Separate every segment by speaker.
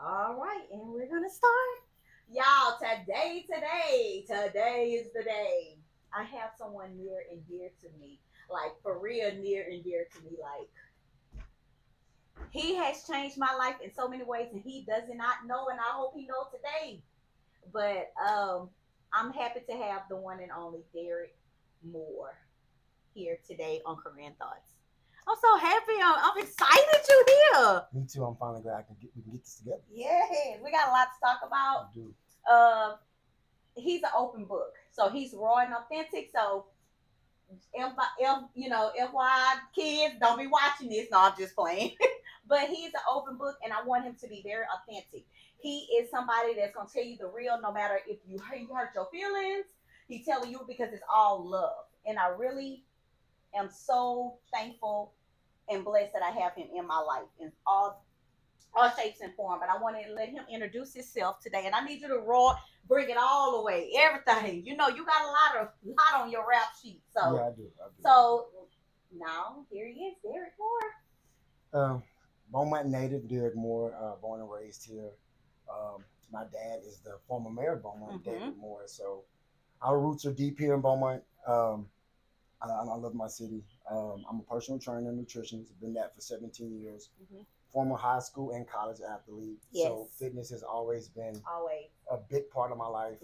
Speaker 1: All right, and we're gonna start. Y'all, today is the day. I have someone near and dear to me. Like for real near and dear to me. Like he has changed my life in so many ways and he does not know and I hope he knows today. But I'm happy to have the one and only Dereck Moore here today on Korean Thoughts. I'm so happy. I'm excited you're here.
Speaker 2: Me too. I'm finally glad we can get this together.
Speaker 1: Yeah, we got a lot to talk about.
Speaker 2: We do.
Speaker 1: Uh, he's an open book, so he's raw and authentic. So, FY kids, don't be watching this. No, I'm just playing. But he's an open book, and I want him to be very authentic. He is somebody that's gonna tell you the real, no matter if you hurt your feelings. He's telling you because it's all love, and I really am so thankful and blessed that I have him in my life in all shapes and form. But I want to let him introduce himself today, and I need you to bring it all the way, everything. You know, you got a lot on your rap sheet. So
Speaker 2: Yeah, I do. I do.
Speaker 1: so now here he is, Dereck Moore.
Speaker 2: Beaumont native, Dereck Moore, born and raised here. My dad is the former mayor of Beaumont, David Moore. So our roots are deep here in Beaumont. I love my city. I'm a personal trainer and nutritionist. I've been that for 17 years. Former high school and college athlete.
Speaker 1: Yes.
Speaker 2: So fitness has always been
Speaker 1: Always
Speaker 2: a big part of my life.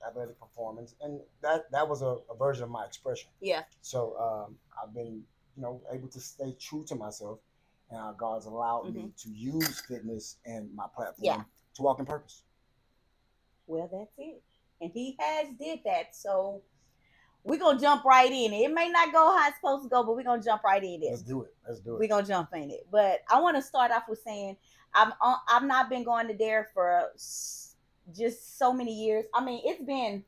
Speaker 2: Athletic performance, and that was a version of my expression.
Speaker 1: Yeah.
Speaker 2: So I've been able to stay true to myself, and God's allowed me to use fitness and my platform to walk in purpose.
Speaker 1: Well, that's it, and he has did that. So we're gonna jump right in. It may not go how it's supposed to go, but we're gonna jump right in it.
Speaker 2: Let's do it.
Speaker 1: We're gonna jump in it. But I want to start off with saying I've not been going to Dare for just so many years. I mean, it's been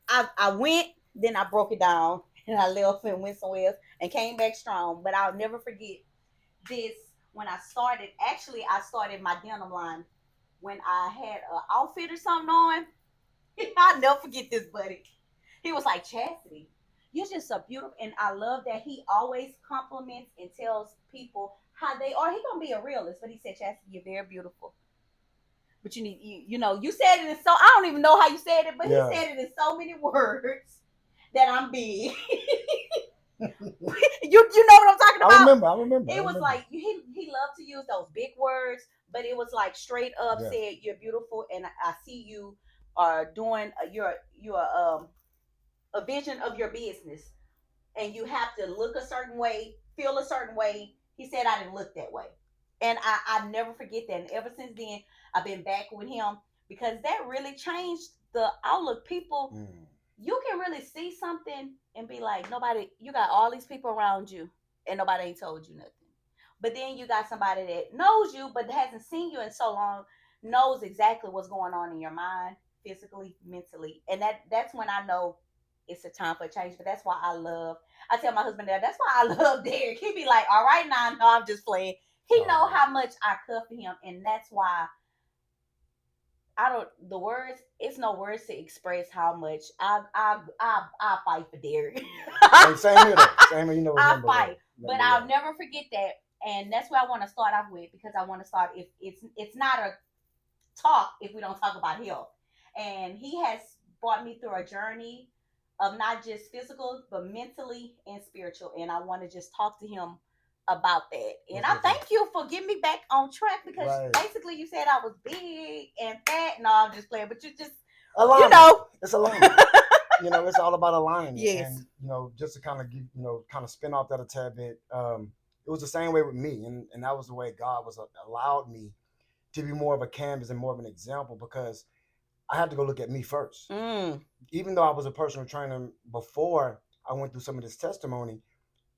Speaker 1: I went, then I broke it down, and I left and went somewhere else and came back strong. But I'll never forget this when I started. Actually, I started my denim line when I had an outfit or something on. I'll never forget this, buddy. He was like, Chastity, you're just so beautiful. And I love that he always compliments and tells people how they are. He gonna be a realist, but he said, Chastity, you're very beautiful. But you said it in so I don't even know how you said it, but he said it in so many words that I'm big. you know what I'm talking about?
Speaker 2: I remember.
Speaker 1: It was like he loved to use those big words, but it was like straight up said you're beautiful, and I see you are doing your a vision of your business, and you have to look a certain way, feel a certain way. He said I didn't look that way, and I never forget that. And ever since then, I've been back with him because that really changed the outlook. People, you can really see something and be like, nobody. You got all these people around you, and nobody ain't told you nothing. But then you got somebody that knows you, but hasn't seen you in so long, knows exactly what's going on in your mind, physically, mentally, and that's when I know it's a time for a change. But that's why I tell my husband that's why I love Derek. He be like, all right now, no, I'm just playing. He know how much I care for him, and that's why I don't the words. It's no words to express how much I fight for Derek.
Speaker 2: Same here, though. Same here,
Speaker 1: I fight, but I'll never forget that, and that's where I want to start off with because I want to start. If it's not a talk if we don't talk about health, and he has brought me through a journey of not just physical but mentally and spiritual, and I want to just talk to him about that. And I thank you for getting me back on track because basically you said I was big and fat. No, I'm just playing, but you just
Speaker 2: alignment. It's alignment. It's all about alignment.
Speaker 1: Yes.
Speaker 2: And just to kind of give kind of spin off that a tad bit, it was the same way with me, and that was the way God was allowed me to be more of a canvas and more of an example because I had to go look at me first. Even though I was a personal trainer before I went through some of this testimony,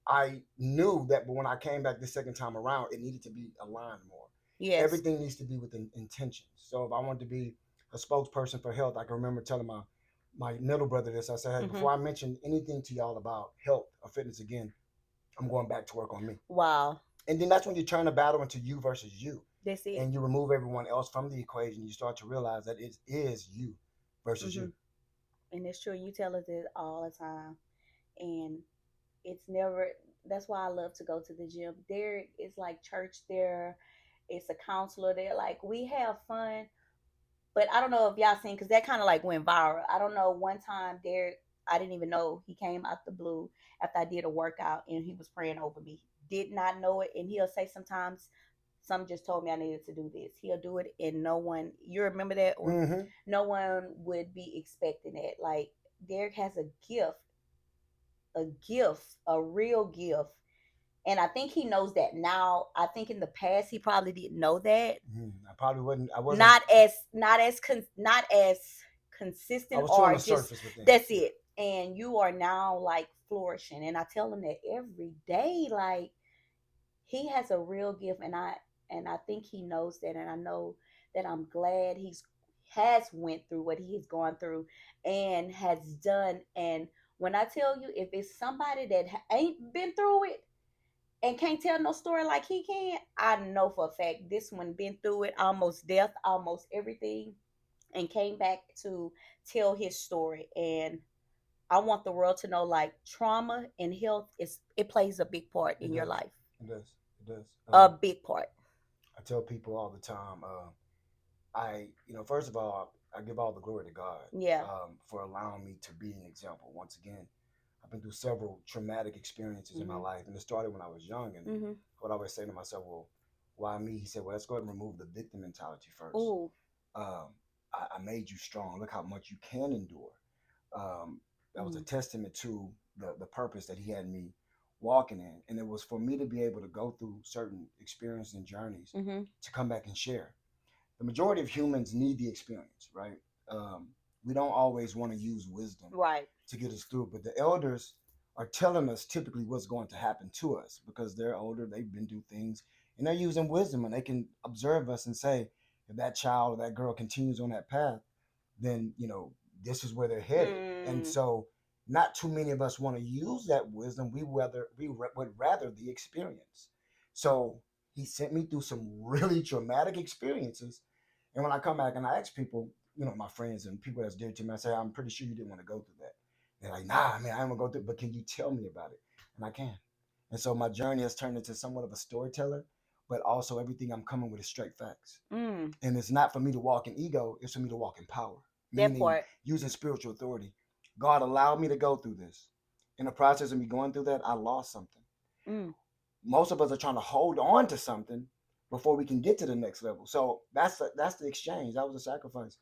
Speaker 2: I knew that when I came back the second time around, it needed to be aligned more. Yes. Everything needs to be with an intention. So if I wanted to be a spokesperson for health, I can remember telling my middle brother this. I said, hey, before I mention anything to y'all about health or fitness again, I'm going back to work on me.
Speaker 1: Wow.
Speaker 2: And then that's when you turn the battle into you versus you.
Speaker 1: That's it.
Speaker 2: And you remove everyone else from the equation. You start to realize that it is you versus you.
Speaker 1: And it's true. You tell us it all the time. And it's never, that's why I love to go to the gym. There is like church there. it's a counselor. They're like, we have fun, but I don't know if y'all seen because that kind of like went viral. I don't know. One time, Derek, I didn't even know he came out the blue after I did a workout and he was praying over me. Did not know it, and he'll say sometimes, some just told me I needed to do this. He'll do it, and no one. You remember that, or
Speaker 2: Mm-hmm.
Speaker 1: no one would be expecting it. Like Derek has a real gift, and I think he knows that now. I think in the past he probably didn't know that.
Speaker 2: I probably wasn't. I wasn't.
Speaker 1: Not as
Speaker 2: I
Speaker 1: consistent
Speaker 2: was too on
Speaker 1: or
Speaker 2: the
Speaker 1: just
Speaker 2: surface with things.
Speaker 1: that's
Speaker 2: Yeah.
Speaker 1: it. And you are now like flourishing, and I tell him that every day. Like he has a real gift, and I think he knows that, and I know that I'm glad he's has went through what he has gone through and has done. And when I tell you, if it's somebody that ain't been through it and can't tell no story like he can, I know for a fact this one been through it, almost death, almost everything, and came back to tell his story. And I want the world to know like trauma and health is it plays a big part
Speaker 2: It
Speaker 1: in your
Speaker 2: does.
Speaker 1: life.
Speaker 2: It does. It does.
Speaker 1: A big part.
Speaker 2: I tell people all the time. First of all, I give all the glory to God
Speaker 1: Yeah.
Speaker 2: for allowing me to be an example. Once again, I've been through several traumatic experiences in my
Speaker 1: Mhm.
Speaker 2: life, and it started when I was young. And
Speaker 1: Mhm.
Speaker 2: I would always say to myself, "Well, why me?" He said, "Well, let's go ahead and remove the victim mentality first.
Speaker 1: Ooh.
Speaker 2: Um, I made you strong. Look how much you can endure." Um, that was a
Speaker 1: Mm.
Speaker 2: testament to the purpose that He had me walking in, and it was for me to be able to go through certain experiences and journeys
Speaker 1: Mhm.
Speaker 2: to come back and share. The majority of humans need the experience, right? Um, we don't always want to use wisdom
Speaker 1: Right.
Speaker 2: to get us through, but the elders are telling us typically what's going to happen to us because they're older, they've been through things, and they're using wisdom, and they can observe us and say, if that child or that girl continues on that path, then this is where they're headed. And
Speaker 1: Mm.
Speaker 2: so, not too many of us want to use that wisdom. Would rather the experience. So he sent me through some really traumatic experiences, and when I come back and I ask people, my friends and people that's dear to me, I say, I'm pretty sure you didn't want to go through that. They're like, nah, man, I don't want to go through it, but can you tell me about it? And I can. And so my journey has turned into somewhat of a storyteller, but also everything I'm coming with is straight facts.
Speaker 1: Mm.
Speaker 2: And it's not for me to walk in ego, it's for me to walk in power,
Speaker 1: That
Speaker 2: meaning
Speaker 1: part.
Speaker 2: using spiritual authority. God allowed me to go through this. In the process of me going through that, I lost something.
Speaker 1: Mm.
Speaker 2: Most of us are trying to hold on to something before we can get to the next level. So that's the exchange. That was a sacrifice.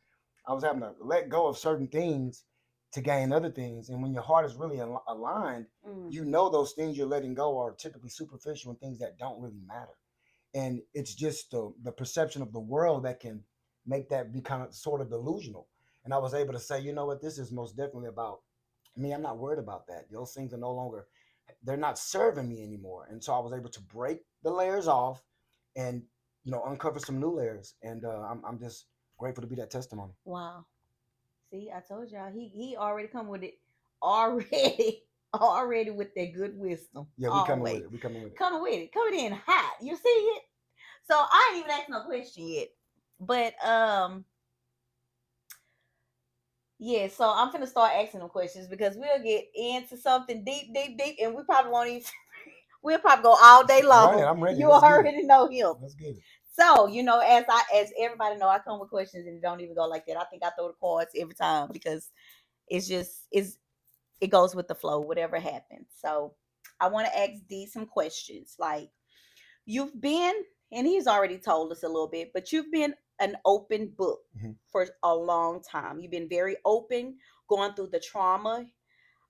Speaker 2: I was having to let go of certain things to gain other things. And when your heart is really aligned,
Speaker 1: Mm.
Speaker 2: those things you're letting go are typically superficial and things that don't really matter. And it's just the perception of the world that can make that be kind of sort of delusional. And I was able to say, you know what, this is most definitely about me. I'm not worried about that. Those things are no longer, they're not serving me anymore. And so I was able to break the layers off and uncover some new layers. And I'm just grateful to be that testimony.
Speaker 1: Wow. See, I told y'all he already come with it already already with that good wisdom.
Speaker 2: Yeah, we coming with
Speaker 1: Always
Speaker 2: it. We coming with it.
Speaker 1: coming with it, coming in hot. You see it? So I ain't even asked no question yet. But yeah, so I'm gonna start asking them questions because we'll get into something deep, deep, deep, and we probably won't even. We'll probably go all day
Speaker 2: Run it.
Speaker 1: long.
Speaker 2: I'm ready.
Speaker 1: You
Speaker 2: Let's get it.
Speaker 1: already know him.
Speaker 2: Let's get it.
Speaker 1: So as everybody know, I come with questions and it don't even go like that. I think I throw the cards every time because it goes with the flow, whatever happens. So I want to ask D some questions. Like you've been, and he's already told us a little bit, but you've been an open book
Speaker 2: Mm-hmm.
Speaker 1: for a long time. You've been very open, going through the trauma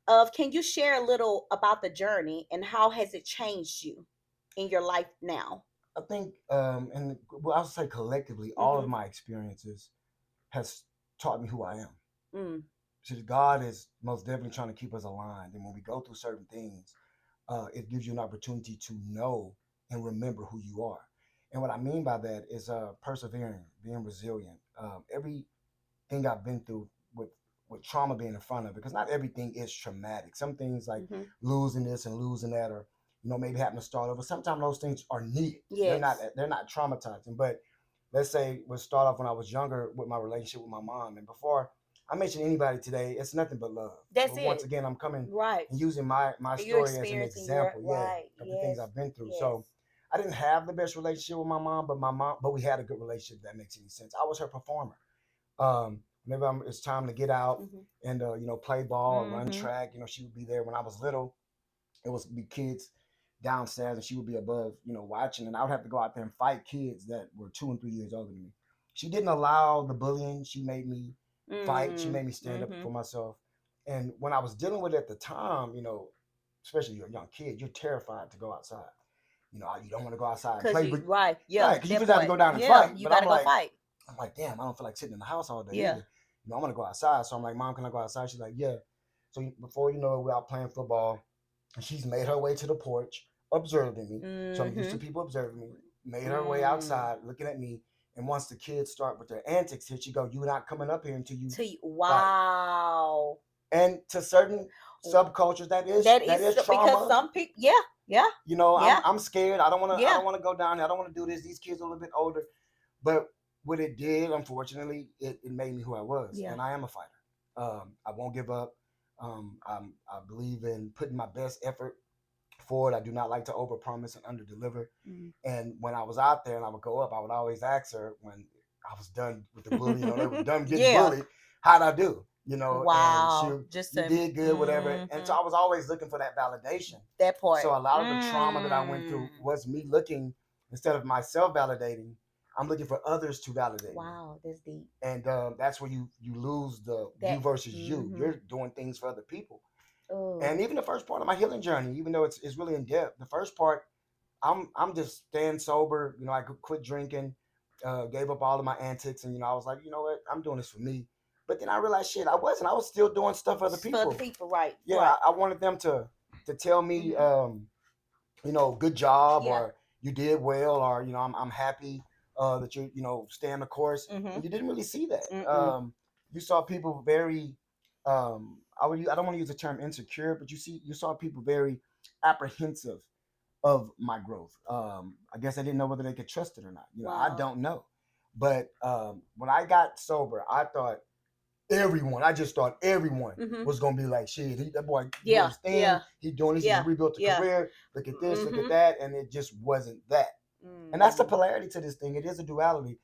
Speaker 1: of. Can you share a little about the journey and how has it changed you in your life now?
Speaker 2: I think, and well, I'll say collectively, all of
Speaker 1: Mm-hmm.
Speaker 2: my experiences has taught me who I am.
Speaker 1: Mm.
Speaker 2: See, God is most definitely trying to keep us aligned, and when we go through certain things, it gives you an opportunity to know and remember who you are. And what I mean by that is persevering, being resilient. Everything I've been through with trauma being in front of it, because not everything is traumatic. Some things like
Speaker 1: Mm-hmm.
Speaker 2: losing this and losing that, or maybe having to start over. Sometimes those things are needed.
Speaker 1: Yes.
Speaker 2: They're not traumatizing. But let's say we'll start off when I was younger with my relationship with my mom, and before I mention anybody today, it's nothing but love.
Speaker 1: That's
Speaker 2: But once
Speaker 1: it.
Speaker 2: again, I'm coming
Speaker 1: Right.
Speaker 2: and using my
Speaker 1: You're
Speaker 2: story as an
Speaker 1: experiencing your
Speaker 2: example, yeah,
Speaker 1: right.
Speaker 2: of the things
Speaker 1: Yes.
Speaker 2: I've been through.
Speaker 1: Yes.
Speaker 2: So I didn't have the best relationship with my mom, but we had a good relationship. If that makes any sense. I was her performer. Whenever it's time to get out and play ball, run track, she would be there. When I was little, it was be kids downstairs and she would be above, watching, and I would have to go out there and fight kids that were 2 and 3 years older than me. She didn't allow the bullying. She made me fight. She made me stand up for myself. And when I was dealing with it at the time, especially you're a young kid, you're terrified to go outside. You don't want to go outside and play, but
Speaker 1: right, yeah,
Speaker 2: right, because you just have to go down and fight.
Speaker 1: You
Speaker 2: But
Speaker 1: gotta go fight.
Speaker 2: I'm like, damn, I don't feel like sitting in the house all day either. I want to go outside. So I'm like, Mom, can I go outside? She's like, yeah. So before you know it, we're out playing football. And she's made her way to the porch, observing me. So I'm used to people observing me. Made her way outside, looking at me. And once the kids start with their antics here, she go, you're not coming up here until you
Speaker 1: wow.
Speaker 2: Fight. And to certain subcultures, that is trauma.
Speaker 1: Because some people, yeah.
Speaker 2: I'm scared. I don't want to go down there. I don't want to do this. These kids are a little bit older. But what it did, unfortunately, it made me who I was. And I am a fighter. I won't give up. I believe in putting my best effort forward. I do not like to overpromise and underdeliver. And when I was out there and I would go up, I would always ask her when I was done with the bullying, they were done getting bullied, how'd I do?
Speaker 1: Wow.
Speaker 2: And you did good, whatever. And so I was always looking for that validation.
Speaker 1: That part.
Speaker 2: So a lot of the trauma that I went through was me looking, instead of myself validating, I'm looking for others to validate.
Speaker 1: Wow, that's deep.
Speaker 2: And that's where you lose the you versus you. You're doing things for other people. And even the first part of my healing journey, even though it's really in depth, the first part, I'm just staying sober. I could quit drinking, gave up all of my antics, and I was like, you know what, I'm doing this for me. But then I realized, shit, I wasn't. I was still doing stuff for other people.
Speaker 1: For other people, right?
Speaker 2: Yeah,
Speaker 1: right.
Speaker 2: I wanted them to tell me, good job, or you did well, or I'm happy that you're staying the course. And you didn't really see that. You saw people very. I don't want to use the term insecure, but you saw people very apprehensive of my growth. I guess I didn't know whether they could trust it or not. I don't know. But when I got sober, I just thought everyone was gonna be like, shit, that boy doing thing, he doing this, he rebuilt a career, look at this, look at that, and it just wasn't that. And that's the polarity to this thing. It is a duality.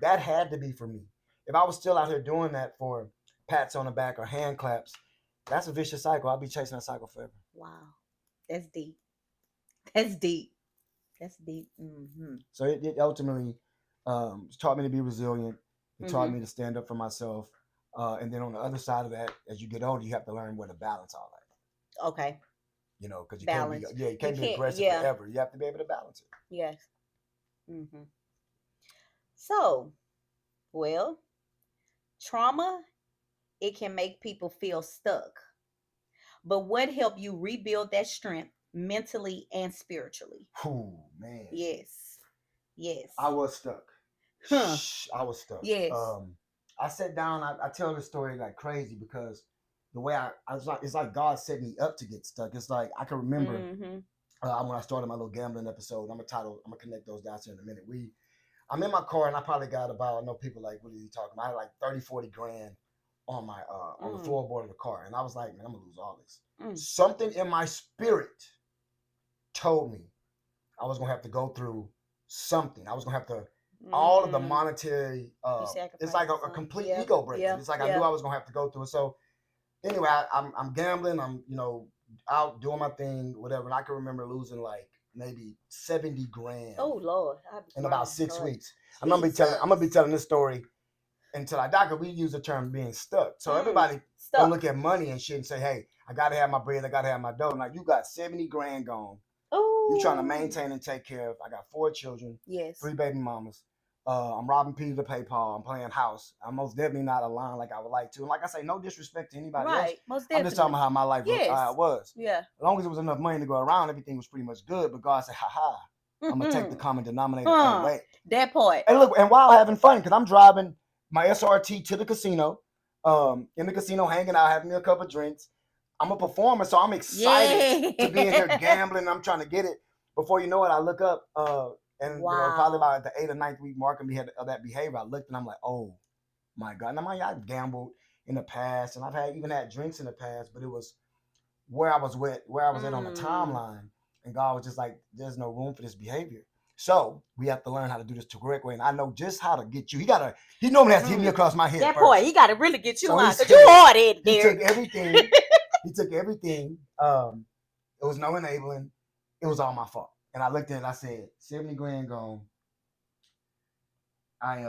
Speaker 2: That had to be for me. If I was still out here doing that for pats on the back or hand claps, that's a vicious cycle. I'll be chasing that cycle forever.
Speaker 1: Wow. That's deep. That's deep.
Speaker 2: So it ultimately taught me to be resilient. It taught me to stand up for myself. And then on the other side of that, as you get older, you have to learn where to balance all that.
Speaker 1: Okay.
Speaker 2: Because you can't be aggressive forever. You have to be able to balance it.
Speaker 1: Yes. So, trauma, it can make people feel stuck. But what helped you rebuild that strength mentally and spiritually?
Speaker 2: Oh, man.
Speaker 1: Yes.
Speaker 2: I was stuck. I was stuck.
Speaker 1: Yes.
Speaker 2: I sat down. I tell this story like crazy because the way it's like God set me up to get stuck. It's like I can remember when I started my little gambling episode. I'm gonna connect those dots here in a minute. I'm in my car and I probably got about, I know people like, what are you talking about? I had like 30, 40 grand on my on the floorboard of the car. And I was like, man, I'm gonna lose all this. Something in my spirit told me I was gonna have to go through something. I was gonna have to all of the monetary it's like a complete ego breaker. It's like I knew I was gonna have to go through it. So anyway, I'm gambling, I'm out doing my thing, whatever. And I can remember losing like maybe 70 grand.
Speaker 1: Oh Lord.
Speaker 2: In about 6 weeks. I'm gonna be telling this story until I die, because we use the term being stuck. So everybody don't look at money and shit and say, hey, I gotta have my bread, I gotta have my dough. Like, you got 70 grand gone. You trying to maintain and take care of. I got 4 children, 3 baby mamas. I'm robbing Peter to pay Paul. I'm playing house. I'm most definitely not aligned like I would like to. And like I say, no disrespect to anybody else.
Speaker 1: Most definitely.
Speaker 2: I'm just talking about how my life was.
Speaker 1: Yeah.
Speaker 2: As long as there was enough money to go around, everything was pretty much good. But God said, I'm going to take the common denominator away.
Speaker 1: That part.
Speaker 2: And look, and while having fun, because I'm driving my SRT to the casino, in the casino, hanging out, having me a couple of drinks. I'm a performer, so I'm excited to be in here gambling. I'm trying to get it. Before you know it, I look up, and probably about the 8th or 9th week mark of that behavior, I looked and I'm like, oh my God. Now, I've gambled in the past, and I've even had drinks in the past, but it was where I was at on the timeline, and God was just like, there's no room for this behavior. So we have to learn how to do this the correct way. And I know just how to get you. He normally has to hit me across my head
Speaker 1: That
Speaker 2: first.
Speaker 1: boy, he got to really get you
Speaker 2: So
Speaker 1: on because you hard at it,
Speaker 2: he
Speaker 1: Dereck.
Speaker 2: took everything. He took everything. It was no enabling. It was all my fault. And I looked at it and I said, 70 grand gone. I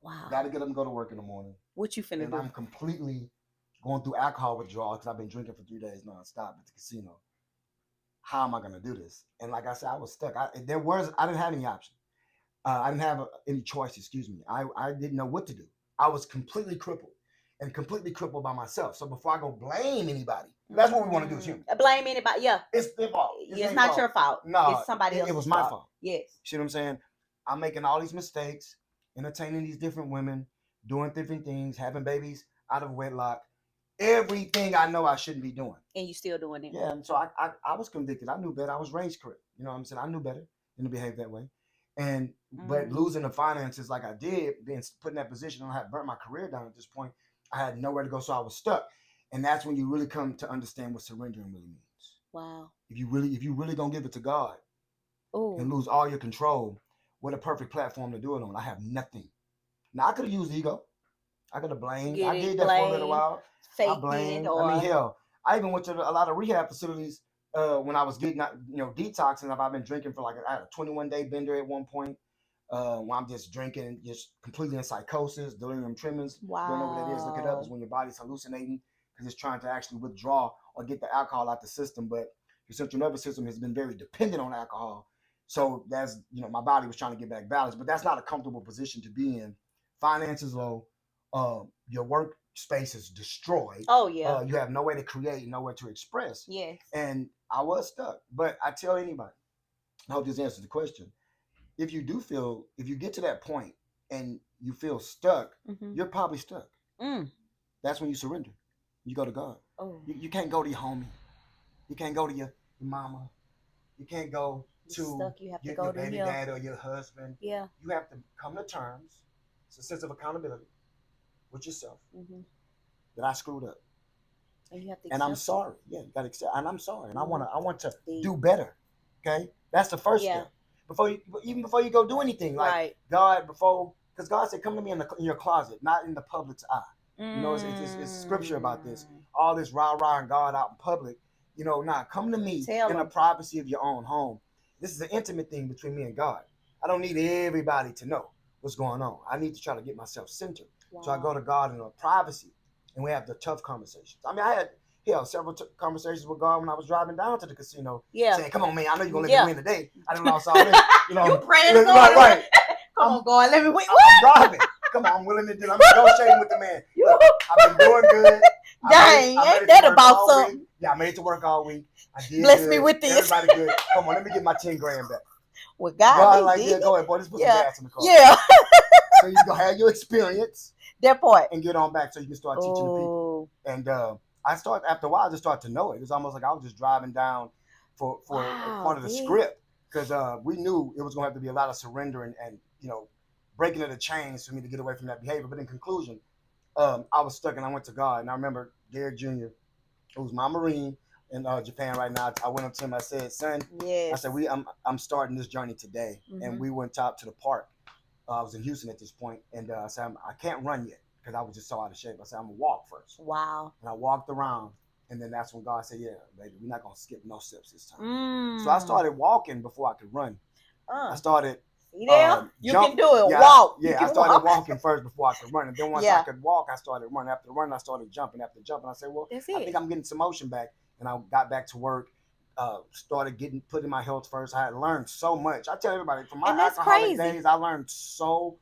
Speaker 1: Wow.
Speaker 2: got to get them to go to work in the morning.
Speaker 1: What you finna
Speaker 2: And
Speaker 1: do?
Speaker 2: I'm completely going through alcohol withdrawal because I've been drinking for 3 days nonstop at the casino. How am I going to do this? And like I said, I was stuck. I didn't have any option. I didn't have any choice, excuse me. I didn't know what to do. I was completely crippled and completely crippled by myself. So before I go blame anybody, that's what we want to do as humans.
Speaker 1: Blame anybody, yeah.
Speaker 2: It's their fault.
Speaker 1: It's not
Speaker 2: fault.
Speaker 1: Your fault.
Speaker 2: No,
Speaker 1: it's somebody else's
Speaker 2: fault. It was my fault.
Speaker 1: Yes.
Speaker 2: See what I'm saying? I'm making all these mistakes, entertaining these different women, doing different things, having babies out of wedlock. Everything I know I shouldn't be doing.
Speaker 1: And you still doing it.
Speaker 2: Yeah, and so I was convicted. I knew better. I was raised correct. You know what I'm saying? I knew better than to behave that way. And but losing the finances like I did, being put in that position, I had burnt my career down at this point. I had nowhere to go, so I was stuck. And that's when you really come to understand what surrendering really means.
Speaker 1: Wow.
Speaker 2: If you really gonna give it to God,
Speaker 1: Ooh.
Speaker 2: and lose all your control, what a perfect platform to do it on. I have nothing. Now I could have used ego. I could have blamed. I did that for a little while. I blamed. I mean, hell, I even went to a lot of rehab facilities when I was getting, detoxing. I've been drinking for I had a 21-day bender at one point. When I'm just drinking, just completely in psychosis, delirium tremens.
Speaker 1: Wow.
Speaker 2: Don't know what that is. Look it up. It's when your body's hallucinating because it's trying to actually withdraw or get the alcohol out the system. But your central nervous system has been very dependent on alcohol. So that's, my body was trying to get back balance. But that's not a comfortable position to be in. Finances low. Your workspace is destroyed.
Speaker 1: Oh, yeah.
Speaker 2: You have nowhere to create, nowhere to express.
Speaker 1: Yes.
Speaker 2: And I was stuck. But I tell anybody, I hope this answers the question. If you get to that point and you feel stuck, you're probably stuck. That's when you surrender. You go to God.
Speaker 1: Oh.
Speaker 2: You can't go to your homie. You can't go to your mama. You can't go to your baby dad or your husband.
Speaker 1: Yeah.
Speaker 2: You have to come to terms. It's a sense of accountability with yourself that I screwed up.
Speaker 1: And you have to
Speaker 2: and I'm sorry. Yeah, you got to accept. And I'm sorry. And I want to do better. Okay, that's the first step. Before you go do anything, like God, because God said, "Come to me in your closet, not in the public's eye." It's scripture about this. All this rah and God out in public. Come to me in the privacy of your own home. This is an intimate thing between me and God. I don't need everybody to know what's going on. I need to try to get myself centered. Wow. So I go to God in a privacy, and we have the tough conversations. I mean, I had several conversations with God when I was driving down to the casino.
Speaker 1: Yeah.
Speaker 2: Saying, "Come on, man, I know you're gonna let me win today. I done lost all this."
Speaker 1: You praying for right. Come on, God, let me win.
Speaker 2: I'm driving. Come on, I'm willing to do. I'm negotiating with the man. Look, I've been doing good.
Speaker 1: Dang, ain't that about something?
Speaker 2: Week. Yeah, I made it to work all week. I did.
Speaker 1: Bless
Speaker 2: good.
Speaker 1: Me with this.
Speaker 2: Everybody good. Come on, let me get my 10 grand back.
Speaker 1: With God,
Speaker 2: yeah, go ahead, boy. Let's put some gas in the car.
Speaker 1: Yeah.
Speaker 2: So you gonna have your experience.
Speaker 1: That part.
Speaker 2: And get on back so you can start teaching the people. And after a while, I just started to know it. It was almost like I was just driving down for part of the script because we knew it was going to have to be a lot of surrender and breaking of the chains for me to get away from that behavior. But in conclusion, I was stuck and I went to God. And I remember Dereck Jr., who's my Marine in Japan right now. I went up to him. I said, "Son," I said, I'm starting this journey today. And we went top to the park. I was in Houston at this point, and I said, I can't run yet because I was just so out of shape. I said, I'm going to walk first.
Speaker 1: Wow.
Speaker 2: And I walked around, and then that's when God said, "Yeah, baby, we're not going to skip no steps this time." So I started walking before I could run. I started.
Speaker 1: You can do it. Walk.
Speaker 2: Yeah, I started walking first before I could run. And then once I could walk, I started running. After running, I started jumping. After jumping, I said, "Well, I think I'm getting some motion back." And I got back to work. Started putting my health first. I had learned so much. I tell everybody from my alcoholic days, I learned so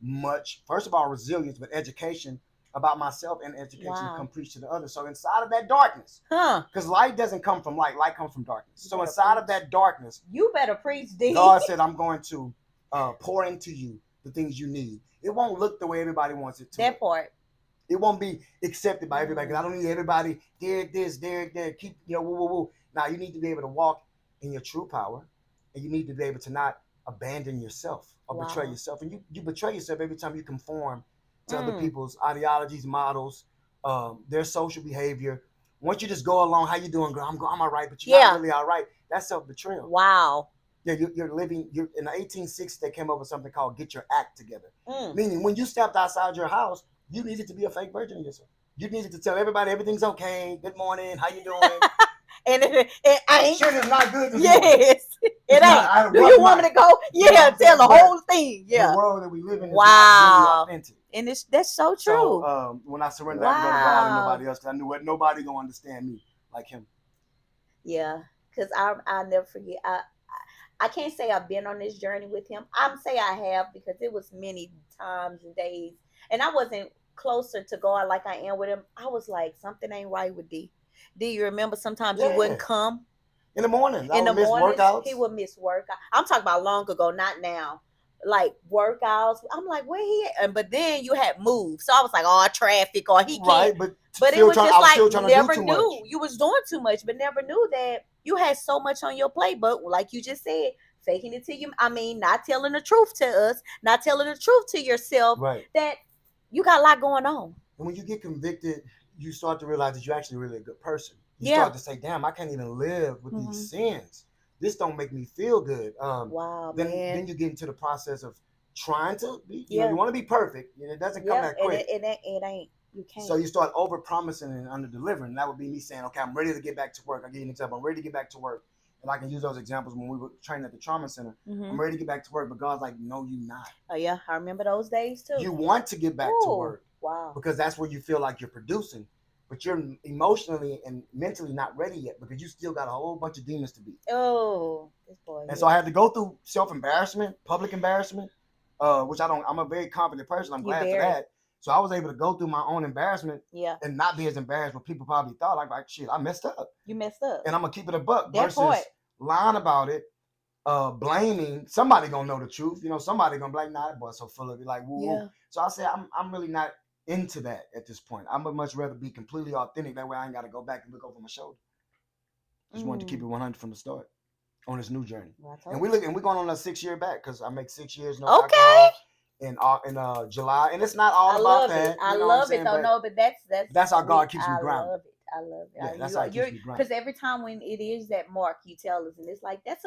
Speaker 2: much. First of all, resilience, but education about myself and education to come preach to the others. So inside of that darkness, because light doesn't come from light comes from darkness. So inside of that darkness,
Speaker 1: you better preach, D.
Speaker 2: God said, "I'm going to pour into you the things you need." It won't look the way everybody wants it to.
Speaker 1: That part.
Speaker 2: It won't be accepted by everybody because I don't need everybody. Derek this, Derek that. Keep woo. Now you need to be able to walk in your true power, and you need to be able to not abandon yourself or betray yourself. And you betray yourself every time you conform to other people's ideologies, models, their social behavior. Once you just go along, how you doing, girl? I'm all right, but you're not really all right. That's self-betrayal.
Speaker 1: Wow.
Speaker 2: Yeah, you're living. You're in the 1860s. They came up with something called "Get Your Act Together,"
Speaker 1: Mm.
Speaker 2: meaning when you stepped outside your house, you needed to be a fake version of yourself. You needed to tell everybody everything's okay. Good morning. How you doing?
Speaker 1: And it ain't.
Speaker 2: Shit is not good this morning.
Speaker 1: Yes, it
Speaker 2: It's not.
Speaker 1: ain't.
Speaker 2: I had a
Speaker 1: Do
Speaker 2: rough
Speaker 1: you want me
Speaker 2: night.
Speaker 1: to go?
Speaker 2: You know what
Speaker 1: Yeah,
Speaker 2: I'm
Speaker 1: tell
Speaker 2: saying?
Speaker 1: the
Speaker 2: But
Speaker 1: whole thing.
Speaker 2: the
Speaker 1: Yeah.
Speaker 2: world that we live in is not really
Speaker 1: Wow.
Speaker 2: authentic.
Speaker 1: And that's so
Speaker 2: So
Speaker 1: true.
Speaker 2: when I surrendered, I had to go to God and
Speaker 1: Wow.
Speaker 2: nobody else because I knew what nobody gonna understand me like Him.
Speaker 1: Yeah, because I'll never forget. I can't say I've been on this journey with him. I'm say I have because it was many times and days, and I wasn't closer to God like I am with him. I was like, something ain't right with D. Do you remember sometimes you wouldn't
Speaker 2: Yeah.
Speaker 1: come
Speaker 2: In the morning, I
Speaker 1: in the
Speaker 2: would miss
Speaker 1: mornings?
Speaker 2: workouts.
Speaker 1: He would miss workout. I'm talking about long ago, not now. Like workouts, I'm like, where he at? And but then you had moved, so I was like, oh, traffic, or he can't.
Speaker 2: Right, but
Speaker 1: But it
Speaker 2: still
Speaker 1: was
Speaker 2: trying.
Speaker 1: just
Speaker 2: I was
Speaker 1: like
Speaker 2: still trying to do
Speaker 1: never
Speaker 2: too much.
Speaker 1: knew you was doing too much, but never knew that you had so much on your plate. But like you just said, faking it to you. I mean, not telling the truth to us, not telling the truth to yourself
Speaker 2: Right.
Speaker 1: that you got a lot going on.
Speaker 2: And when you get convicted, you start to realize that you're actually really a good person. You
Speaker 1: Yeah.
Speaker 2: start to say, "Damn, I can't even live with
Speaker 1: Mhm.
Speaker 2: these sins. This don't make me feel good."
Speaker 1: Wow,
Speaker 2: then
Speaker 1: man.
Speaker 2: then you get into the process of trying to be. You know,
Speaker 1: Yeah.
Speaker 2: you want to be perfect. You know, it doesn't come
Speaker 1: Yeah,
Speaker 2: that
Speaker 1: and
Speaker 2: quick.
Speaker 1: it ain't. You can't.
Speaker 2: So you start over promising and under delivering. That would be me saying, "Okay, I'm ready to get back to work." I'll give you an example. I'm ready to get back to work. And I can use those examples when we were training at the trauma center.
Speaker 1: Mhm.
Speaker 2: I'm ready to get back to work, but God's like, "No, you're not.
Speaker 1: Oh yeah, I remember those days too.
Speaker 2: You want to get back to
Speaker 1: Ooh,
Speaker 2: work
Speaker 1: wow.
Speaker 2: because that's where you feel like you're producing, but you're emotionally and mentally not ready yet because you still got a whole bunch of demons to beat."
Speaker 1: Oh, this boy.
Speaker 2: And so I had to go through self embarrassment, public embarrassment, which I don't. I'm a very confident person. I'm glad for that. So I was able to go through my own embarrassment,
Speaker 1: Yeah,
Speaker 2: and not be as embarrassed what people probably thought. Like shit, I messed up.
Speaker 1: You messed up.
Speaker 2: And I'm gonna keep it a buck
Speaker 1: That
Speaker 2: versus
Speaker 1: part.
Speaker 2: lying about it, blaming somebody gonna know the truth. You know, somebody gonna be like, nah, that boy's so full of it, like woo woo.
Speaker 1: Yeah.
Speaker 2: So I said, I'm really not into that at this point. I would much rather be completely authentic. That way I ain't gotta go back and look over my shoulder. Just wanted to keep it 100 from the start on this new journey.
Speaker 1: Well,
Speaker 2: And we're going on a 6-year back because I make 6 years no
Speaker 1: Okay.
Speaker 2: alcohol in July, and it's not all
Speaker 1: I
Speaker 2: about
Speaker 1: love
Speaker 2: that.
Speaker 1: it. I
Speaker 2: You know what I'm
Speaker 1: love
Speaker 2: saying?
Speaker 1: it. Though, no, but
Speaker 2: that's how God
Speaker 1: sweet.
Speaker 2: keeps me
Speaker 1: I
Speaker 2: grounded.
Speaker 1: love it. I love it.
Speaker 2: Yeah, that's how it keeps me grounded.
Speaker 1: Because every time when it is that mark, you tell us, and it's like that's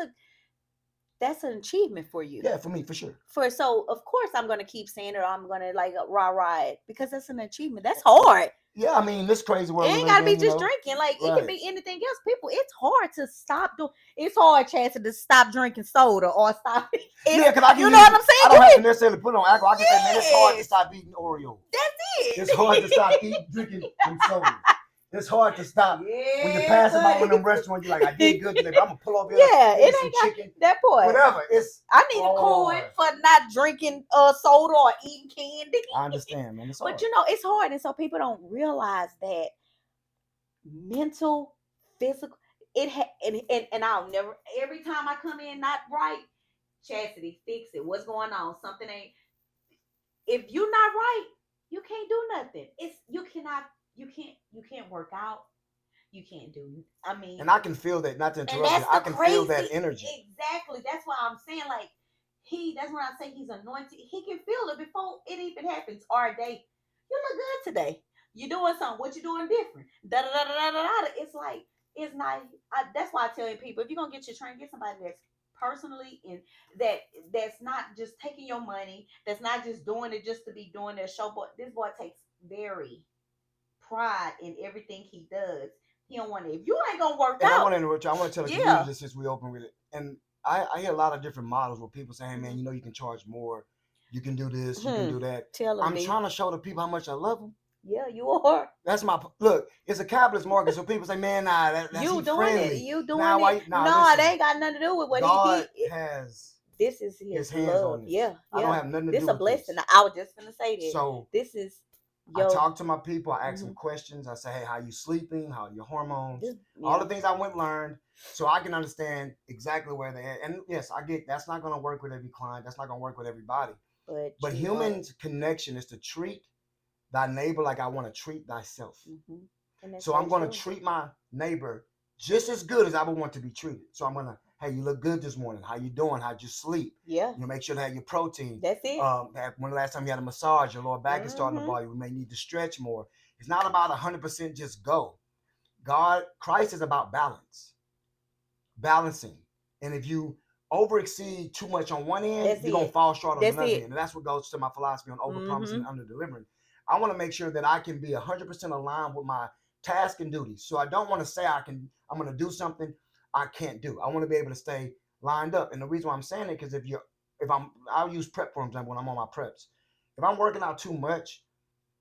Speaker 1: an achievement for you.
Speaker 2: Yeah, for me, for sure.
Speaker 1: So of course I'm gonna keep saying it, or I'm gonna like rah it because that's an achievement. That's hard.
Speaker 2: Yeah, I mean, this crazy world
Speaker 1: It
Speaker 2: we
Speaker 1: ain't
Speaker 2: live
Speaker 1: gotta be
Speaker 2: in,
Speaker 1: just drinking. Like it
Speaker 2: Right.
Speaker 1: can be anything else. People, it's hard to stop doing. It's hard, Chance, to stop drinking soda or stop.
Speaker 2: Yeah, because I can
Speaker 1: you know what I'm saying?
Speaker 2: I don't have to necessarily put on alcohol. I can say, man, it's hard to
Speaker 1: Yes.
Speaker 2: stop eating Oreo.
Speaker 1: That's it.
Speaker 2: It's hard to stop drinking them sodas. It's hard to stop when you pass by one of them restaurants. You're like, I did good today, but I'm gonna pull over here.
Speaker 1: Yeah,
Speaker 2: eat
Speaker 1: it
Speaker 2: some
Speaker 1: ain't got
Speaker 2: chicken,
Speaker 1: that point.
Speaker 2: whatever. It's
Speaker 1: I need a coin for not drinking soda or eating candy.
Speaker 2: I understand, man. It's hard.
Speaker 1: But you know, it's hard, and so people don't realize that mental, physical. And I'll never. Every time I come in not right, Chastity, fix it. What's going on? Something ain't. If you're not right, you can't do nothing. It's you cannot. You can't work out. You can't do. I mean,
Speaker 2: and I can feel that. Not to
Speaker 1: and
Speaker 2: interrupt
Speaker 1: that's
Speaker 2: you, I
Speaker 1: the
Speaker 2: can
Speaker 1: crazy.
Speaker 2: feel that energy.
Speaker 1: Exactly. That's why I'm saying like that's when I say he's anointed. He can feel it before it even happens. Or day, you look good today. You doing something. What you doing different? Da da da da da da. It's like it's not. That's why I tell people if you're gonna get your train, get somebody that's personally and that's not just taking your money. That's not just doing it just to be doing their show. But this boy takes very pride in everything he does. He don't want to. If you ain't gonna work
Speaker 2: and
Speaker 1: out,
Speaker 2: I want to interrupt you. I want to tell the community this since we open with it. And I hear a lot of different models where people saying, "Hey, man, you know you can charge more. You can do this. You can do that." I'm trying to show the people how much I love them.
Speaker 1: Yeah, you are.
Speaker 2: That's my look. It's a capitalist market, so people say, "Man, nah, that's
Speaker 1: you doing
Speaker 2: friendly.
Speaker 1: it. You doing
Speaker 2: nah,
Speaker 1: it.
Speaker 2: Nah,
Speaker 1: no,
Speaker 2: listen,
Speaker 1: they ain't got nothing to do with what
Speaker 2: God
Speaker 1: he
Speaker 2: has.
Speaker 1: This is his
Speaker 2: hands
Speaker 1: love.
Speaker 2: on this.
Speaker 1: Yeah,
Speaker 2: I don't have nothing to
Speaker 1: this
Speaker 2: do
Speaker 1: with
Speaker 2: a
Speaker 1: blessing.
Speaker 2: this.
Speaker 1: I was just gonna say that.
Speaker 2: So
Speaker 1: this is.
Speaker 2: I talk to my people. I ask them questions. I say, "Hey, how you sleeping? How are your hormones? All the things I went and learned, so I can understand exactly where they're at." And yes, I get that's not going to work with every client. That's not going to work with everybody. But human connection is to treat thy neighbor like I want to treat thyself. So I'm going to treat my neighbor just as good as I would want to be treated. So I'm going to, hey, you look good this morning. How you doing? How'd you sleep?
Speaker 1: Yeah.
Speaker 2: You know, make sure to have your protein.
Speaker 1: That's it.
Speaker 2: When the last time you had a massage, your lower back is starting to bother you. We may need to stretch more. It's not about 100% just go. Christ is about balance. Balancing. And if you over exceed too much on one end,
Speaker 1: That's
Speaker 2: you're gonna
Speaker 1: it.
Speaker 2: fall short on
Speaker 1: That's
Speaker 2: another
Speaker 1: it.
Speaker 2: end. And that's what goes to my philosophy on over promising
Speaker 1: Mm-hmm.
Speaker 2: and under delivering. I want to make sure that I can be 100% aligned with my task and duties. So I don't want to say I'm gonna do something I can't do. I want to be able to stay lined up. And the reason why I'm saying it, because I'll use prep for example when I'm on my preps. If I'm working out too much,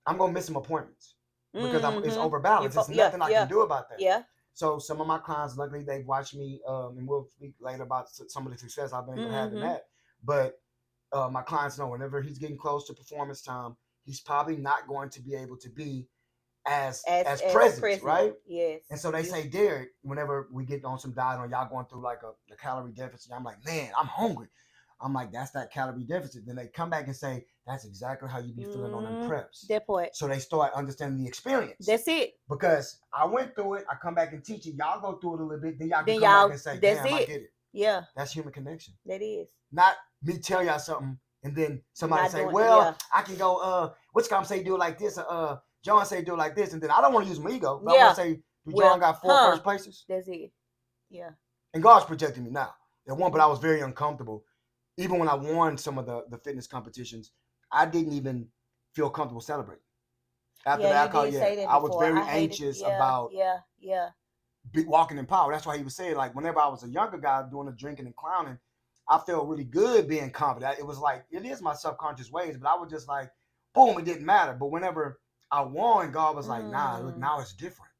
Speaker 2: I'm gonna miss some appointments because it's
Speaker 1: Mm-hmm.
Speaker 2: overbalanced. There's
Speaker 1: Yeah,
Speaker 2: nothing I can
Speaker 1: yeah,
Speaker 2: do about that.
Speaker 1: yeah.
Speaker 2: So some of my clients, luckily, they've watched me, and we'll speak later about some of the success I've been able to have in
Speaker 1: Mm-hmm.
Speaker 2: that. But my clients know whenever he's getting close to performance time, he's probably not going to be able to be as
Speaker 1: As
Speaker 2: present,
Speaker 1: present.
Speaker 2: right?
Speaker 1: Yes.
Speaker 2: And so they say, Derek, whenever we get on some diet or y'all going through like a calorie deficit, I'm like, man, I'm hungry. I'm like, that's that calorie deficit. Then they come back and say, that's exactly how you be feeling on them preps.
Speaker 1: That part.
Speaker 2: So they start understanding the experience.
Speaker 1: That's it.
Speaker 2: Because I went through it, I come back and teach it. Y'all go through it a little bit, then y'all can
Speaker 1: Then
Speaker 2: come back
Speaker 1: y'all,
Speaker 2: and say,
Speaker 1: that's
Speaker 2: damn, I
Speaker 1: it.
Speaker 2: get it.
Speaker 1: Yeah,
Speaker 2: That's human connection.
Speaker 1: that is.
Speaker 2: Not me tell y'all something and then somebody
Speaker 1: Not
Speaker 2: say,
Speaker 1: doing-
Speaker 2: well,
Speaker 1: yeah.
Speaker 2: I can go, which come say do it like this, John say do it like this, and then I don't want to use my ego, but I
Speaker 1: Yeah.
Speaker 2: want to say, do
Speaker 1: Well,
Speaker 2: John got 4 first places?
Speaker 1: That's it. Yeah.
Speaker 2: And God's protecting me now. At one point, I was very uncomfortable. Even when I won some of the fitness competitions, I didn't even feel comfortable celebrating. After
Speaker 1: Yeah,
Speaker 2: that,
Speaker 1: you did say that
Speaker 2: I was
Speaker 1: before.
Speaker 2: very
Speaker 1: I hated.
Speaker 2: anxious
Speaker 1: Yeah,
Speaker 2: about
Speaker 1: yeah.
Speaker 2: walking in power. That's why he was saying, like, whenever I was a younger guy doing the drinking and clowning, I felt really good being confident. It was like, it is my subconscious ways, but I was just like, boom, it didn't matter. But whenever I won, God was like, nah, look, now it's different.